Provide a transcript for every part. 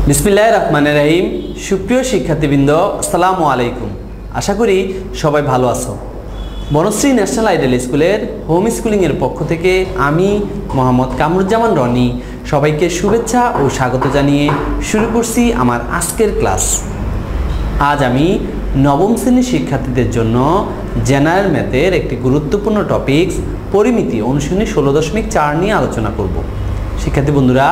বিসমিল্লাহির রহমানির রহিম। সুপ্রিয় শিক্ষার্থীবৃন্দ, আসসালামু আলাইকুম। আশা করি সবাই ভালো আছো। বনশ্রী ন্যাশনাল আইডল স্কুলের হোম স্কুলিংয়ের পক্ষ থেকে আমি মোহাম্মদ কামরুজ্জামান রনি সবাইকে শুভেচ্ছা ও স্বাগত জানিয়ে শুরু করছি আমার আজকের ক্লাস। আজ আমি নবম শ্রেণীর শিক্ষার্থীদের জন্য জেনারেল ম্যাথের একটি গুরুত্বপূর্ণ টপিকস পরিমিতি অনুশীলনী 16.4 নিয়ে আলোচনা করব। শিক্ষার্থী বন্ধুরা,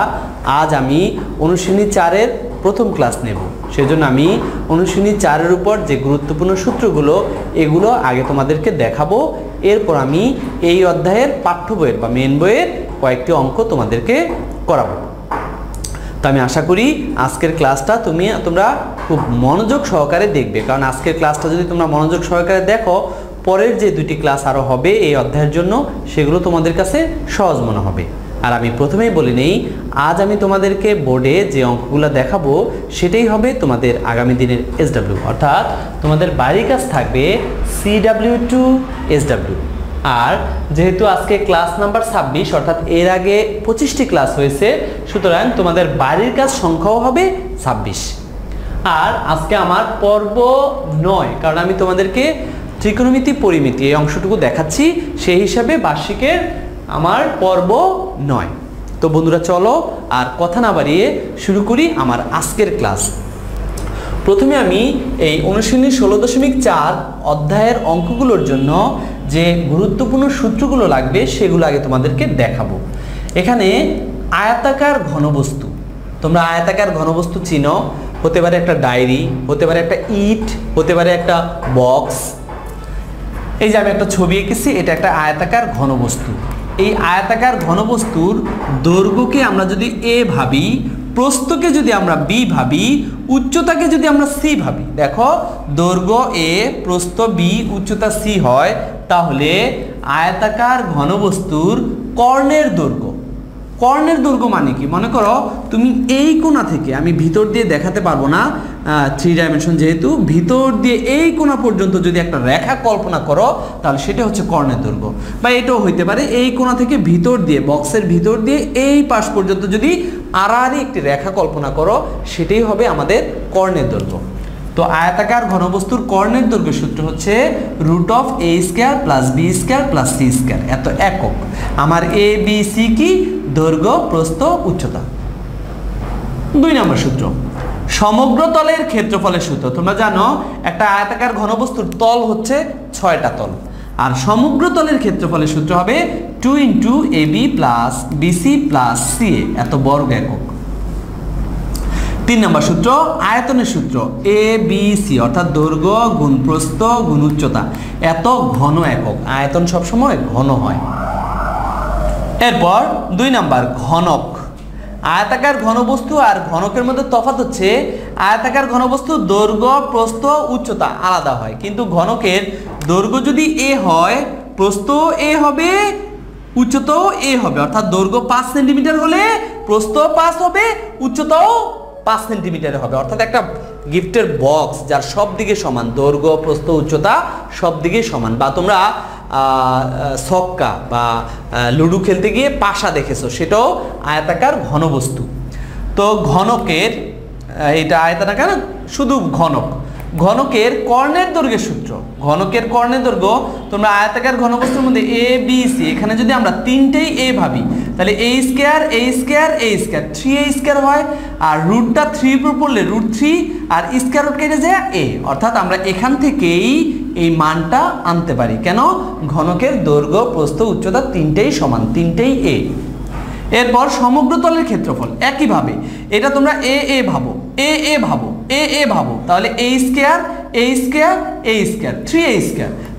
আজ আমি অনুশীলনী 4-এর প্রথম ক্লাস নেব। সেজন্য আমি অনুশীলনী 4-এর উপর যে গুরুত্বপূর্ণ সূত্রগুলো এগুলো আগে তোমাদেরকে দেখাবো। এরপর আমি এই অধ্যায়ের পাঠ্য বইয়ের বা মেন বইয়ের কয়েকটি অঙ্ক তোমাদেরকে করাবো। তো আমি আশা করি আজকের ক্লাসটা তোমরা খুব মনোযোগ সহকারে দেখবে, কারণ আজকের ক্লাসটা যদি তোমরা মনোযোগ সহকারে দেখো, পরের যে দুটি ক্লাস আরও হবে এই অধ্যায়ের জন্য সেগুলো তোমাদের কাছে সহজ মনে হবে। আর আমি প্রথমেই বলে নেই, আজ আমি তোমাদেরকে বোর্ডে যে অঙ্কগুলো দেখাবো সেটাই হবে তোমাদের আগামী দিনের SW, অর্থাৎ তোমাদের বাড়ির কাজ থাকবে CW to SW। আর যেহেতু আজকে ক্লাস নাম্বার 26, অর্থাৎ এর আগে 25টি ক্লাস হয়েছে, সুতরাং তোমাদের বাড়ির কাজ সংখ্যাও হবে 26। আর আজকে আমার পর্ব 9, কারণ আমি তোমাদেরকে ত্রিকোণমিতি পরিমিতি এই অংশটুকু দেখাচ্ছি, সেই হিসাবে বার্ষিকের আমার পর্ব 9। তো বন্ধুরা চলো আর কথা না বাড়িয়ে শুরু করি আমার আজকের ক্লাস। প্রথমে আমি এই অনুশীলনী 16.4 অধ্যায়ের অঙ্কগুলোর জন্য যে গুরুত্বপূর্ণ সূত্রগুলো লাগবে সেগুলো আগে তোমাদেরকে দেখাবো। এখানে আয়তাকার ঘনবস্তু, তোমরা আয়তাকার ঘনবস্তু চিনো, হতে পারে একটা ডায়েরি, হতে পারে একটা ইট, হতে পারে একটা বক্স। এই যে আমি একটা ছবি এঁকেছি, এটা একটা আয়তাকার ঘনবস্তু। এই আয়তাকার ঘনবস্তুর দৈর্ঘ্যকে আমরা যদি A ভাবি, প্রস্থকে যদি আমরা B ভাবি, উচ্চতাকে যদি আমরা C ভাবি, দেখো দৈর্ঘ্য A, প্রস্থ B, উচ্চতা C হয়, তাহলে আয়তাকার ঘনবস্তুর কর্ণের দৈর্ঘ্য মানে কি? মনে করো তুমি এই কোণা থেকে, আমি ভিতর দিয়ে দেখাতে পারবো না 3 ডাইমেনশন যেহেতু, ভিতর দিয়ে এই কোণা পর্যন্ত যদি একটা রেখা কল্পনা করো তাহলে সেটা হচ্ছে কর্ণের দৈর্ঘ্য। বা এটাও হইতে পারে এই কোণা থেকে ভিতর দিয়ে, বক্সের ভিতর দিয়ে এই পাশ পর্যন্ত যদি আড়াআড়ি একটি রেখা কল্পনা করো, সেটাই হবে আমাদের কর্ণের দৈর্ঘ্য। তো আয়তাকার ঘনবস্তুর কর্ণের দৈর্ঘ্য সূত্র হচ্ছে √A² + B² + C², এত একক। আমার ABC কি? দৈর্ঘ্য, প্রস্থ, উচ্চতা। 2 নম্বর সূত্র সমগ্র তলের ক্ষেত্রফলের সূত্র। তোমরা জানো একটা আয়তাকার ঘনবস্তুর তল হচ্ছে 6টা তল, আর সমগ্র তলের ক্ষেত্রফলের সূত্র হবে 2 × AB + BC + CA, এত বর্গ একক। 3 নম্বর সূত্র আয়তনের সূত্র ABC, অর্থাৎ দৈর্ঘ্য গুণ প্রস্থ গুণ উচ্চতা, এত ঘন একক। আয়তন সবসময় ঘন হয়। এরপর 2 নম্বর ঘনক। আয়তাকার ঘনবস্তু আর ঘনকের মধ্যে তফাৎ হচ্ছে আয়তাকার বস্তু দৈর্ঘ্য, প্রস্থ, উচ্চতা আলাদা হয়, কিন্তু ঘনকের দৈর্ঘ্য যদি A হয়, প্রস্থ A হবে, উচ্চতাও A হবে। অর্থাৎ দৈর্ঘ্য 5 সেন্টিমিটার হলে প্রস্থ 5 হবে, উচ্চতাও 5 সেন্টিমিটার হবে। অর্থাৎ একটা গিফটের বক্স যার সব দিকে সমান, দৈর্ঘ্য, প্রস্থ, উচ্চতা সব দিকে সমান। বা তোমরা ছক্কা বা লুডো খেলতে গিয়ে পাশা দেখেছো, সেটাও আয়তাকার ঘনবস্তু। তো ঘনকের, এটা আয়তাকার শুধু ঘনকের কর্ণের দৈর্ঘ্যের সূত্র। ঘনকের কর্ণের দৈর্ঘ্য তোমরা আয়তাকার ঘনবস্তুর মধ্যে ABC, এখানে যদি আমরা 3টেই A ভাবি, তাহলে A², A² A² 3A² হয়। আর রুটটা 3 উপর পড়লে √3, আর স্কয়ার রুট কেটে যায় A, অর্থাৎ আমরা এখান থেকেই এই মানটা আনতে পারি। কেন? ঘনকের দৈর্ঘ্য, প্রস্থ, উচ্চতা 3টেই সমান, 3টেই A। এরপর সমগ্র তলের ক্ষেত্রফল একইভাবে, এটা তোমরা A ভাবো, A ভাবো, তাহলে A², 3A²,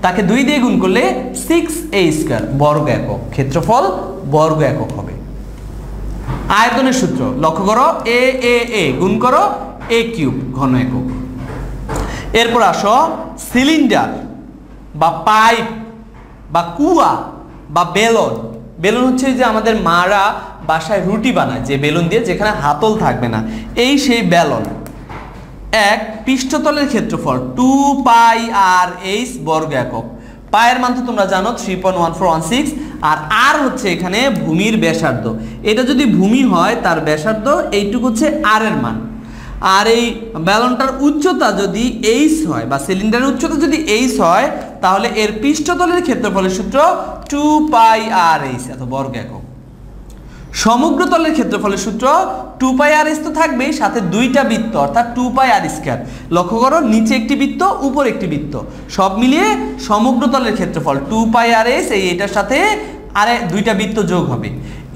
তাকে 2 দিয়ে গুণ করলে 6A² বর্গ একক। ক্ষেত্রফল বর্গ একক হবে। আয়তনের সূত্র লক্ষ্য করো, A গুণ করো A³ ঘন একক। এরপর আসো সিলিন্ডার বা পাইপ বা কুয়া বা বেলুন হচ্ছে যে আমাদের মারা বাসায় রুটি বানায় যে বেলুন দিয়ে, যেখানে হাতল থাকবে না, এই সেই বেলুন। এক পৃষ্ঠতলের ক্ষেত্রফল 2πr/h বর্গ একক। পায়ের মান তো তোমরা জানো 3.1416, আর আর হচ্ছে এখানে ভূমির ব্যাসার্ধ। এটা যদি ভূমি হয় তার ব্যাসার্ধ এইটুকু হচ্ছে আর এর মান। আর এই ব্যালনটার উচ্চতা যদি এইচ হয় বা সিলিন্ডারের উচ্চতা যদি এইচ হয় তাহলে এর পৃষ্ঠতলের ক্ষেত্রফলের সূত্র 2πr/h, এত বর্গ একক। সমগ্র তলের ক্ষেত্রফলের সূত্র 2πr/h তো থাকবেই, সাথে দুইটা বৃত্ত অর্থাৎ 2πr²। লক্ষ্য করো, নিচে একটি বৃত্ত, উপর একটি বৃত্ত, সব মিলিয়ে সমগ্র তলের ক্ষেত্রফল 2πr/h, এটার সাথে আরে দুইটা বৃত্ত যোগ হবে।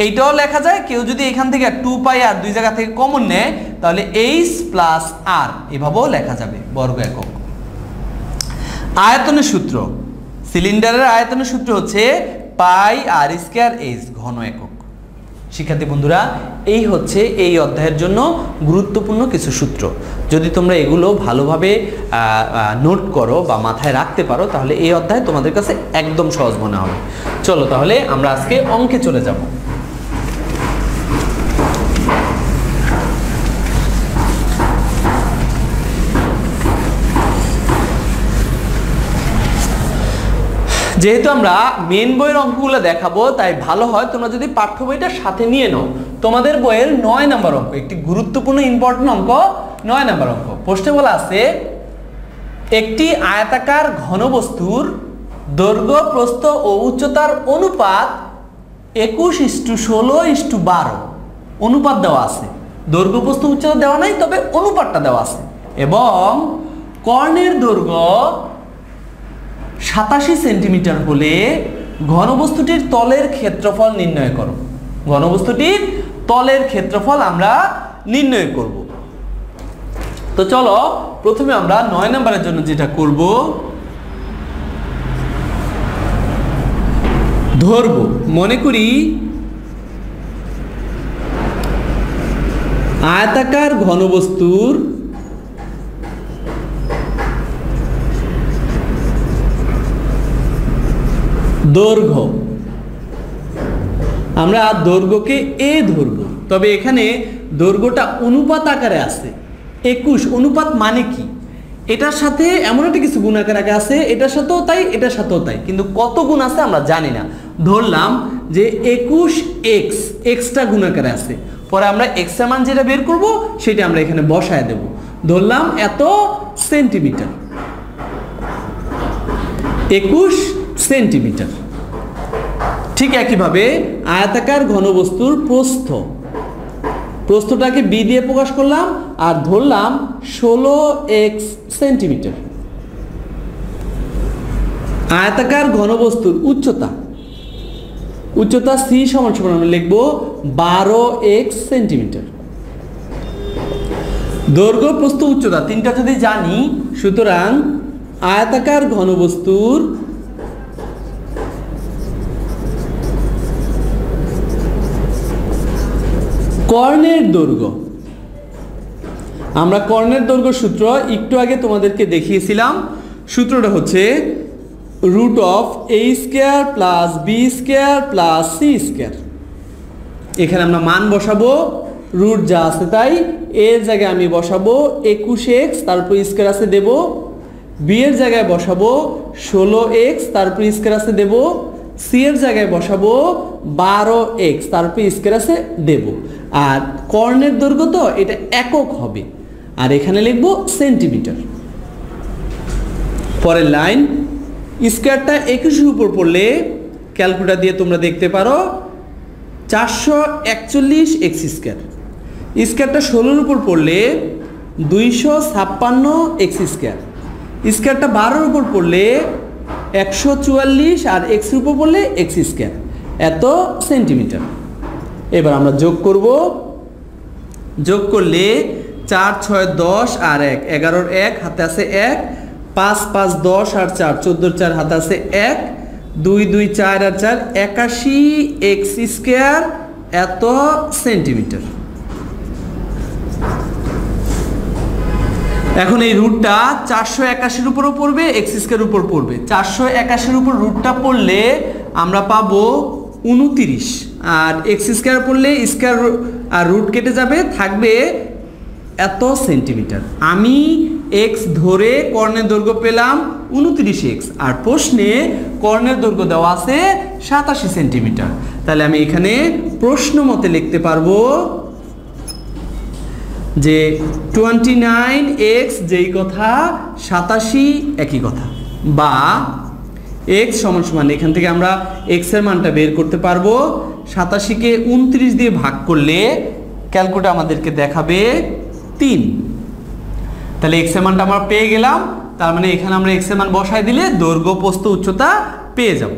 এইটাও লেখা যায়, কেউ যদি এখান থেকে 2πr দুই জায়গা থেকে কমন নেয় তাহলে h + r এভাবেও লেখা যাবে, বর্গ একক। আয়তনের সূত্র, সিলিন্ডারের আয়তনের সূত্র হচ্ছে πr²h, ঘন একক। শিক্ষার্থী বন্ধুরা, এই হচ্ছে এই অধ্যায়ের জন্য গুরুত্বপূর্ণ কিছু সূত্র। যদি তোমরা এগুলো ভালোভাবে নোট করো বা মাথায় রাখতে পারো তাহলে এই অধ্যায় তোমাদের কাছে একদম সহজ মনে হবে। চলো তাহলে আমরা আজকে অঙ্কে চলে যাব। যেহেতু আমরা মেন বইয়ের অঙ্কগুলো দেখাবো তাই ভালো হয় তোমরা যদি পাঠ্য বইটা সাথে নিয়ে নাও। তোমাদের বইয়ের 9 নম্বর অঙ্ক, একটি গুরুত্বপূর্ণ ইম্পর্টেন্ট অঙ্ক, 9 নম্বর অঙ্ক। প্রশ্নে বলা আছে একটি আয়তাকার ঘনবস্তুর দৈর্ঘ্য, প্রস্থ ও উচ্চতার অনুপাত 21:16:12 অনুপাত দেওয়া আছে। দৈর্ঘ্য, প্রস্থ, উচ্চতা দেওয়া নাই, তবে অনুপাতটা দেওয়া আছে। এবং কর্ণের দৈর্ঘ্য 87 সেন্টিমিটার হলে ঘনবস্তুটির তলের ক্ষেত্রফল নির্ণয় করো। ঘনবস্তুটির তলের ক্ষেত্রফল আমরা নির্ণয় করব। তো চলো প্রথমে আমরা 9 নম্বরের জন্য যেটা করব, ধরব। মনে করি আয়তাকার ঘনবস্তুর দৈর্ঘ্য, আমরা দৈর্ঘ্যকে এ ধরব, তবে এখানে দৈর্ঘ্যটা অনুপাত আকারে আছে 21। অনুপাত মানে কি? এটার সাথে এমন একটা কিছু গুণ আকারে আছে, এটার সাথেও তাই, এটার সাথেও তাই, কিন্তু কত গুণ আছে আমরা জানি না। ধরলাম যে 21x, এক্সটা গুণ আকারে আছে, পরে আমরা এক্স এর মান যেটা বের করব সেটা আমরা এখানে বসায় দেব। ধরলাম এত সেন্টিমিটার, 21 সেন্টিমিটার। ঠিক একইভাবে আয়তাকার ঘনবস্তুর প্রস্থ, প্রস্থটাকে বি দিয়ে প্রকাশ করলাম আর ধরলাম 16x সেন্টিমিটার। আয়তাকার ঘনবস্তুর উচ্চতা, উচ্চতা সি সমান সমান আমরা লিখব 12x সেন্টিমিটার। দৈর্ঘ্য, প্রস্থ, উচ্চতা তিনটা যদি জানি, সুতরাং আয়তাকার ঘনবস্তুর কর্ণের দৈর্ঘ্য, আমরা কর্ণের দৈর্ঘ্য সূত্র একটু আগে তোমাদেরকে দেখিয়েছিলাম। সূত্রটা হচ্ছে √a² + b² + c²। এখানে আমরা মান বসাবো, রুট যা আছে তাই, এর জায়গায় আমি বসাবো 21x, তারপর স্কয়ার আছে দেব। বি এর জায়গায় বসাবো 16x, তারপর স্কয়ার আছে দেব। সি এর জায়গায় বসাবো 12x, তারপর স্কয়ার আছে দেব। আর কর্ণের দৈর্ঘ্য তো এটা একক হবে, আর এখানে লিখবো সেন্টিমিটার। পরের লাইন, স্কয়ারটা 21 এর উপর পড়লে ক্যালকুলেটর দিয়ে তোমরা দেখতে পারো 441x²। স্কয়ারটা 16 এর উপর পড়লে 256x²। স্কয়ারটা 12 এর উপর পড়লে 144, আর x এর উপর পড়লে x², এত সেন্টিমিটার। এবার আমরা যোগ করব, যোগ করলে 4 6 10 আর 1 11 1 হাতে আছে 1, 5 5 10 আর 4 14 4 হাতে আছে 1, 2 2 4 আর 4 81x², এত সেন্টিমিটার। এখন এই রুটটা 481 এর উপরও পড়বে, x² এর উপর পড়বে। 481 এর উপর রুটটা পড়লে আমরা পাবো 29, আর x² পড়লে স্কয়ার আর রুট কেটে যাবে, থাকবে এত সেন্টিমিটার। আমি x ধরে কর্ণের দৈর্ঘ্য পেলাম 29x, আর প্রশ্নে কর্ণের দৈর্ঘ্য দেওয়া আছে 87 সেন্টিমিটার। তাহলে আমি এখানে প্রশ্ন মতে লিখতে পারবো যে 29x যেই কথা 87 একই কথা, বা x সমান সমান এখান থেকে আমরা x এর মানটা বের করতে পারবো। 87 কে 29 দিয়ে ভাগ করলে ক্যালকুলেটর আমাদেরকে দেখাবে 3। তাহলে x এর মানটা আমরা পেয়ে গেলাম। তার মানে এখানে আমরা x এর মান বসাই দিলে দৈর্ঘ্য প্রস্থ উচ্চতা পেয়ে যাব।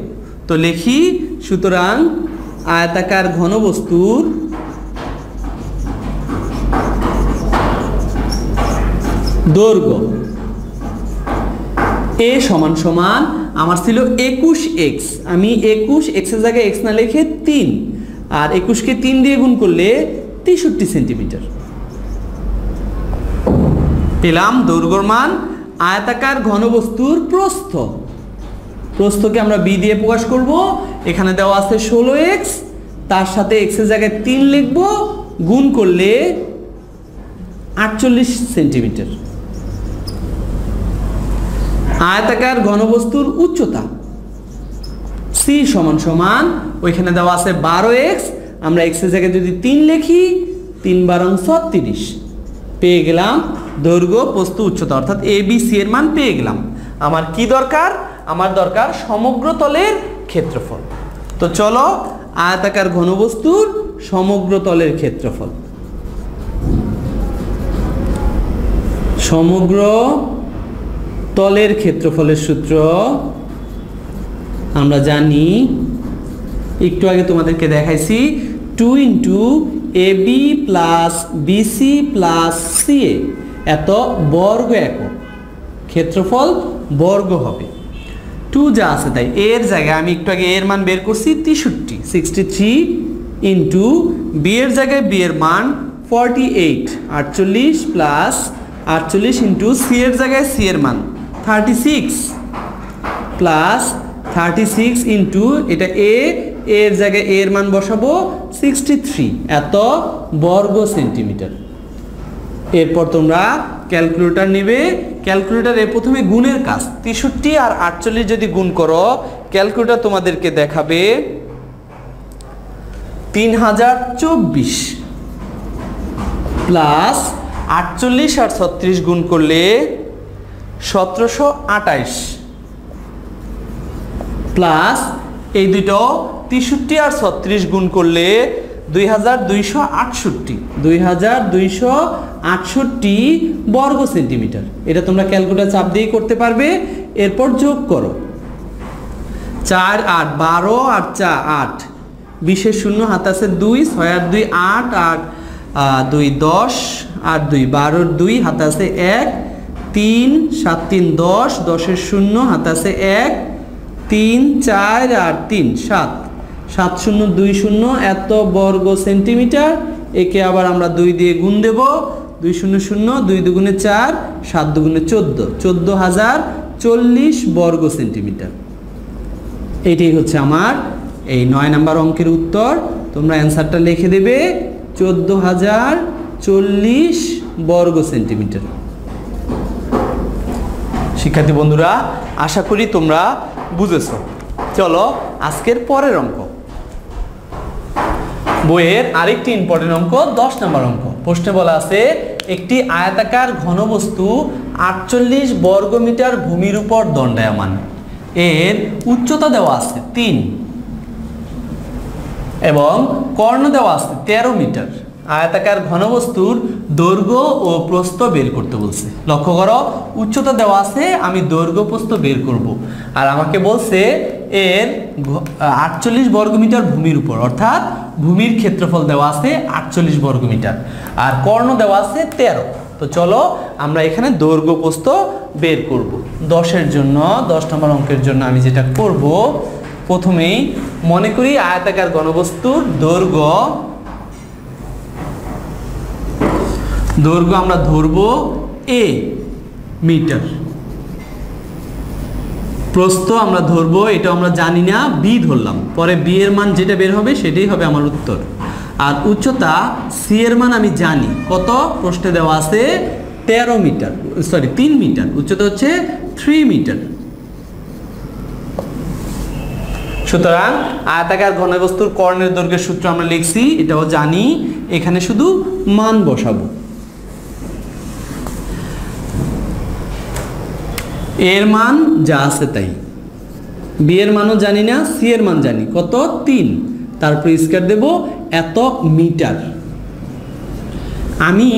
তো লিখি, সুতরাং আয়তাকার ঘনবস্তুর দৈর্ঘ্য a সমান সমান আমার ছিল 21x, আমি 21x এর জায়গায় x না লিখে 3, আর 21 কে 3 দিয়ে গুণ করলে 63 সেন্টিমিটার পেলাম দৈর্ঘ্যর মান। আয়তাকার ঘনবস্তুর প্রস্থ, প্রস্থকে আমরা b দিয়ে প্রকাশ করব। এখানে দেওয়া আছে 16x, তার সাথে x এর জায়গায় 3 লিখব, গুণ করলে 48 সেন্টিমিটার। আয়তাকার ঘনবস্তুর উচ্চতা c সমান সমান ওইখানে দেওয়া আছে 12x, আমরা x এর জায়গায় যদি 3 লিখি 3 12 36 পেয়ে গেলাম দৈর্ঘ্য প্রস্থ উচ্চতা, অর্থাৎ a b c এর মান পেয়ে গেলাম। আমার কি দরকার? আমার দরকার সমগ্র তলের ক্ষেত্রফল। তো চলো আয়তাকার ঘনবস্তুর সমগ্র তলের ক্ষেত্রফল, সমগ্র তলের ক্ষেত্রফলের সূত্র আমরা জানি, একটু আগে তোমাদেরকে দেখাইছি, 2 × AB + BC + CA এত বর্গ একক, ক্ষেত্রফল বর্গ হবে। 2 যা আছে তাই, এর জায়গায় আমি একটু আগে এর মান বের করছি 63 × B এর জায়গায় B এর মান 48 48 + 48 × C এর জায়গায় C এর মান 36 প্লাস 36 ইন্টু এটা এর জায়গায় এর মান বসাবো 63 এত বর্গ সেন্টিমিটার। এরপর তোমরা ক্যালকুলেটর নেবে, ক্যালকুলেটরে প্রথমে গুণের কাজ, 63 আর 48 যদি গুণ করো ক্যালকুলেটর তোমাদেরকে দেখাবে 3024 প্লাস 48 আর 36 গুণ করলে 1728 প্লাস এই দুটো 63 আর 36 গুণ করলে 2268 বর্গ সেন্টিমিটার। এটা তোমরা ক্যালকুলেটর চাপ দিয়ে করতে পারবে। এরপর যোগ করো, 4 8 12 আর 4 8, 20 শূন্য হাত আছে 2, 6 আর 2 8, 8 2 10 আর 2 12, 2 হাত আছে 1, 3 7 3 10, 10 শূন্য হাত আছে 1, 3 4 আর 3 7, 7 0 2 0 এত বর্গ সেন্টিমিটার। একে আবার আমরা 2 দিয়ে গুণ দেব, 2 0 0 2 দুগুণে 4 7 দুগুণে 14, 14040 বর্গ সেন্টিমিটার। এটাই হচ্ছে আমার এই 9 নম্বর অঙ্কের উত্তর। তোমরা অ্যান্সারটা লিখে দেবে 14040 বর্গ সেন্টিমিটার। শিক্ষার্থী বন্ধুরা, আশা করি তোমরা বুঝেছ। চলো আজকের পরের অঙ্ক, বইয়ের আরেকটি ইম্পর্টেন্ট অঙ্ক, 10 নম্বর অঙ্ক। প্রশ্নে বলা আছে একটি আয়তাকার ঘনবস্তু 48 বর্গমিটার ভূমির উপর দণ্ডায়মান, এর উচ্চতা দেওয়া আছে 3 এবং কর্ণ দেওয়া আছে 13 মিটার। আয়তাকার ঘনবস্তুর দৈর্ঘ্য ও প্রস্থ বের করতে বলছে। লক্ষ্য করো, উচ্চতা দেওয়া আছে, আমি দৈর্ঘ্য প্রস্থ বের করব। আর আমাকে বলছে এর 48 বর্গমিটার ভূমির উপর, অর্থাৎ ভূমির ক্ষেত্রফল দেওয়া আছে 48 বর্গমিটার, আর কর্ণ দেওয়া আছে 13। তো চলো আমরা এখানে দৈর্ঘ্য প্রস্থ বের করব। 10 নম্বর অঙ্কের জন্য আমি যেটা করব, প্রথমেই মনে করি আয়তাকার ঘনবস্তুর দৈর্ঘ্য আমরা ধরবো a মিটার, প্রস্থ আমরা ধরবো, এটা আমরা জানি না, b ধরলাম, পরে b এর মান যেটা বের হবে সেটাই হবে আমার উত্তর। আর উচ্চতা c এর মান আমি জানি কত, প্রশ্নে দেওয়া আছে 3 মিটার, উচ্চতা হচ্ছে 3 মিটার। সুতরাং আয়তাকার ঘনবস্তুর কর্ণের দৈর্ঘ্যের সূত্র আমরা লিখছি, এটাও জানি, এখানে শুধু মান বসাবো। এর মান যা আছে তাই, বি এর মানও জানি না, সি এর মান জানি কত 3, তারপর স্কয়ার দেব এত মিটার। আমি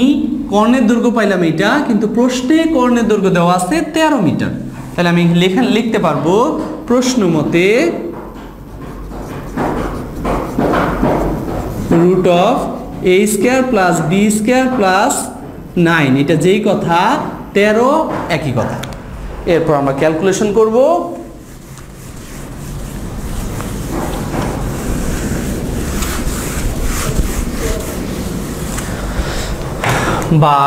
কর্ণের দৈর্ঘ্য পাইলাম এইটা, কিন্তু প্রশ্নে কর্ণের দৈর্ঘ্য দেওয়া আছে 13 মিটার। তাহলে আমি লিখতে পারবো প্রশ্ন মতে root of A square plus B square plus 9, এটা যেই কথা 13 একই কথা। এরপর আমরা ক্যালকুলেশন করব। বা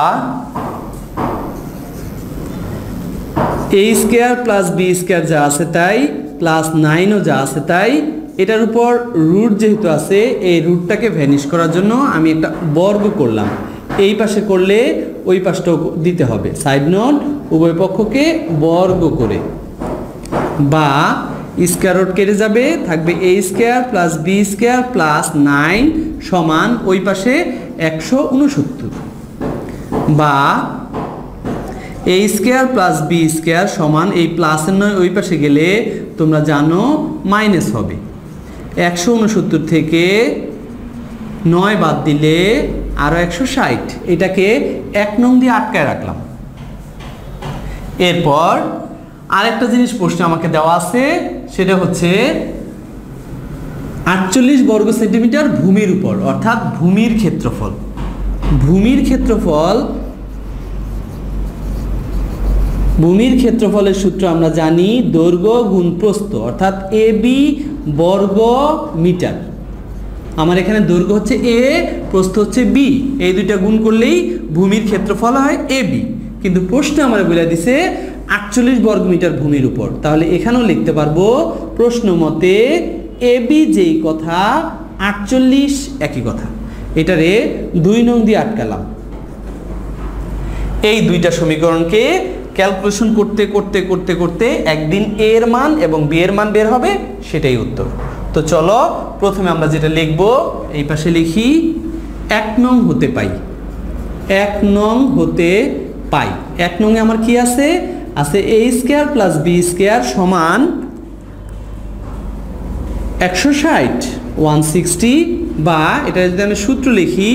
A square plus B square যা আছে তাই প্লাস 9ও যা আছে তাই, এটার উপর রুট যেহেতু আছে এই রুটটাকে ভ্যানিশ করার জন্য আমি একটা বর্গ করলাম। এই পাশে করলে ওই পাশটাও দিতে হবে, সাইড নোট উভয় পক্ষকে বর্গ করে। বা স্কয়ার রুট কেটে যাবে, থাকবে A square plus B square plus 9 সমান ওই পাশে 169। বা A square plus B square সমান এই প্লাসের নয় ওই পাশে গেলে তোমরা জানো মাইনাস হবে। 169 থেকে 9 বাদ দিলে আরো 160, এটাকে 1 নং দিয়ে আটকায় রাখলাম। এরপর আরেকটা জিনিস প্রশ্নে আমাকে দেওয়া আছে, সেটা হচ্ছে 48 বর্গ সেন্টিমিটার ভূমির উপর, অর্থাৎ ভূমির ক্ষেত্রফল। ভূমির ক্ষেত্রফলের সূত্র আমরা জানি দৈর্ঘ্য গুণ প্রস্থ, অর্থাৎ এ বি বর্গ মিটার। আমার এখানে দৈর্ঘ্য হচ্ছে এ, প্রস্থ হচ্ছে বি, এই দুইটা গুণ করলেই ভূমির ক্ষেত্রফল হয় এ বি। কিন্তু প্রশ্নে আমার বলে দিছে 48 বর্গ মিটার ভূমির উপর, তাহলে এখানেও লিখতে পারবো প্রশ্ন মতে এ বি যেই কথা 48 একই কথা। এটারে 2 নং দিয়ে আটকালাম। এই দুইটা সমীকরণকে ক্যালকুলেশন করতে করতে করতে করতে একদিন এ এর মান এবং বি এর মান বের হবে, সেটাই উত্তর। তো চলো প্রথমে আমরা যেটা লিখব, এই পাশে লিখি 1 নং হতে পাই। 1 নং হতে পাই, 1 নং এ আমার কি আছে? আছে A square plus B square সমান 160 160। বা এটা যদি আমি সূত্র লিখি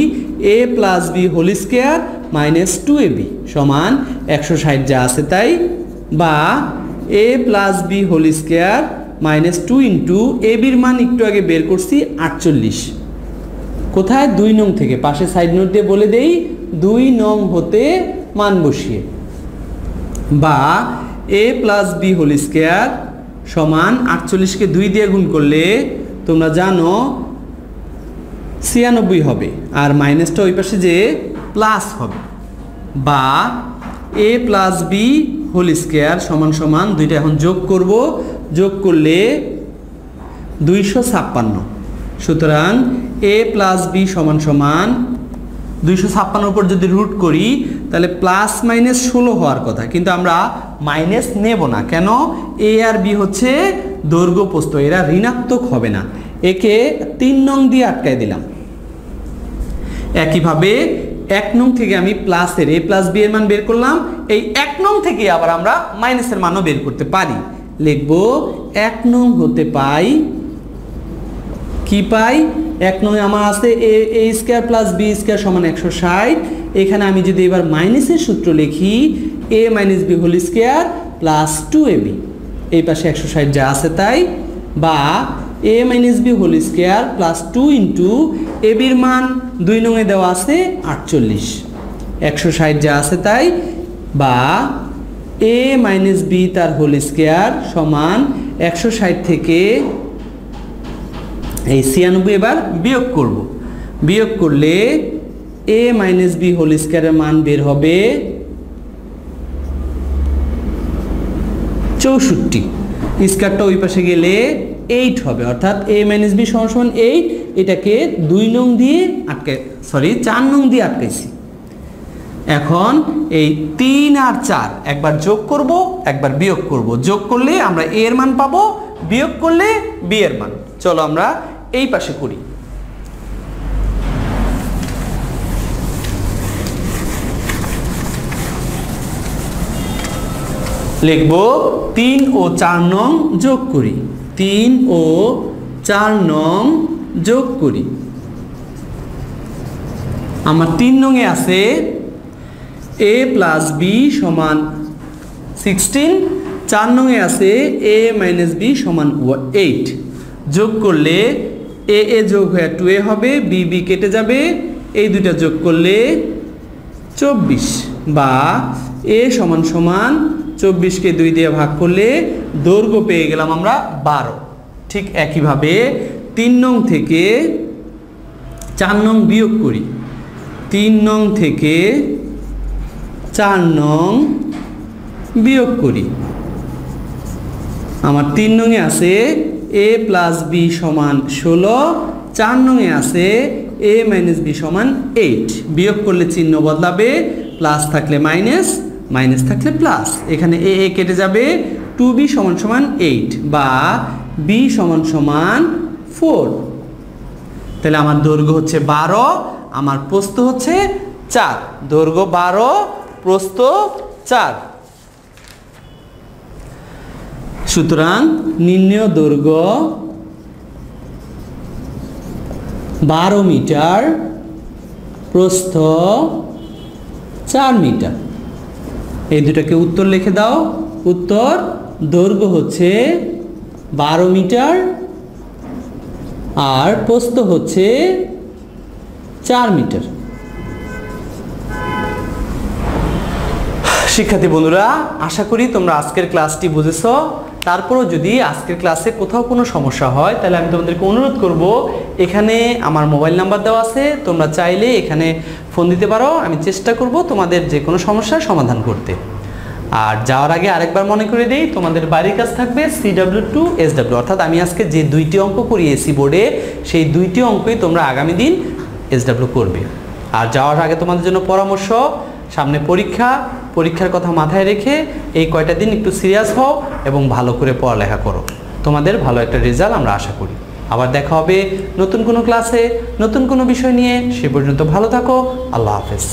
A plus B whole square minus 2ab সমান 160 যা আছে তাই। বা A plus B whole square minus 2 into A বির মান একটু আগে বের করছি 48। কোথায়? 2 নং থেকে। পাশে সাইড নোট দিয়ে বলে দেই 2 নং হতে মান বসিয়ে। বা A plus B whole square সমান 48কে 2 দিয়ে গুণ করলে তোমরা জানো 96 হবে, আর মাইনাসটা ওই পাশে যে প্লাস হবে। বা A plus B whole square সমান সমান দুইটা এখন যোগ করব, যোগ করলে 256। সুতরাং এ প্লাস বি সমান সমান 256 উপর যদি রুট করি তাহলে প্লাস মাইনাস 16 হওয়ার কথা, কিন্তু আমরা মাইনাস নেব না। কেন? এ আর বি হচ্ছে দৈর্ঘ্য প্রস্থ, এরা ঋণাত্মক হবে না। একে 3 নং দিয়ে আটকায় দিলাম। একইভাবে 1 নং থেকে আমি প্লাসের এ প্লাস বি এর মান বের করলাম, এই 1 নং থেকে আবার আমরা মাইনাসের মানও বের করতে পারি। লিখব 1 নং হতে পাই কি পাই? 1 নং আমার আছে A square plus B square সমান 160। এখানে আমি যদি এবার মাইনাসের সূত্র লিখি A minus B whole square plus 2ab, এই পাশে 160 যা আছে তাই। বা A minus B whole square plus 2 into A বির মান 2 নং এ দেওয়া আছে 48, 160 যা আছে তাই। বা এ মাইনাস বি তার হোল স্কয়ার সমান 160 থেকে এই 96 এবার বিয়োগ করব। বিয়োগ করলে এ মাইনাস বি হোল স্কয়ারের মান বের হবে 64। স্কয়ারটা ওই পাশে গেলে 8 হবে, অর্থাৎ এ মাইনাস বি সমান সমান 8। এটাকে 2 নং দিয়ে সরি 4 নং দিয়ে আটকাইছি। এখন এই 3 আর 4 একবার যোগ করব, একবার বিয়োগ করব। যোগ করলে আমরা এ এর মান পাবো, বিয়োগ করলে বি এর মান। চলো আমরা এই পাশে করি। লিখব 3 ও 4 নং যোগ করি, 3 ও 4 নং যোগ করি। আমার 3 নংয়ে আছে a প্লাস b সমান 16, 4 নংয়ে আছে a মাইনাস b সমান 8। যোগ করলে a a যোগ হয়ে 2a হবে, b b কেটে যাবে, এই দুইটা যোগ করলে 24 বা a সমান সমান 24কে 2 দিয়ে ভাগ করলে দৈর্ঘ্য পেয়ে গেলাম আমরা 12। ঠিক একইভাবে 3 নং থেকে 4 নং বিয়োগ করি, 3 নং থেকে 4 নং বিয়োগ করি। আমার 3 নংয়ে আছে a প্লাস b সমান 16, 4 নংয়ে আছে a মাইনাস b সমান 8। বিয়োগ করলে চিহ্ন বদলাবে, প্লাস থাকলে মাইনাস, মাইনাস থাকলে প্লাস। এখানে a a কেটে যাবে, 2b সমান সমান 8 বা b সমান সমান 4। তাহলে আমার দৈর্ঘ্য হচ্ছে 12, আমার প্রস্থ হচ্ছে 4। দৈর্ঘ্য 12, প্রস্থ 4। সুতরাং নির্ণেয় দৈর্ঘ্য 12 মিটার, প্রস্থ 4 মিটার। এই দুটাকে উত্তর লিখে দাও। উত্তর দৈর্ঘ্য হচ্ছে 12 মিটার আর প্রস্থ হচ্ছে 4 মিটার। শিক্ষার্থী বন্ধুরা, আশা করি তোমরা আজকের ক্লাসটি বুঝেছো। তারপরও যদি আজকের ক্লাসে কোথাও কোনো সমস্যা হয় তাহলে আমি তোমাদেরকে অনুরোধ করব, এখানে আমার মোবাইল নাম্বার দেওয়া আছে, তোমরা চাইলে এখানে ফোন দিতে পারো। আমি চেষ্টা করব তোমাদের যে কোনো সমস্যার সমাধান করতে। আর যাওয়ার আগে আরেকবার মনে করে দেই, তোমাদের বাড়ির কাজ থাকবে CW2 SW, অর্থাৎ আমি আজকে যে 2টি অঙ্ক করিয়েছি বোর্ডে, সেই 2টি অঙ্কই তোমরা আগামী দিন SW করবে। আর যাওয়ার আগে তোমাদের জন্য পরামর্শ, সামনে পরীক্ষা, পরীক্ষার কথা মাথায় রেখে এই কয়টা দিন একটু সিরিয়াস হও এবং ভালো করে পড়ালেখা করো। তোমাদের ভালো একটা রেজাল্ট আমরা আশা করি। আবার দেখা হবে নতুন কোনো ক্লাসে, নতুন কোনো বিষয় নিয়ে। সে পর্যন্ত ভালো থাকো। আল্লাহ হাফেজ।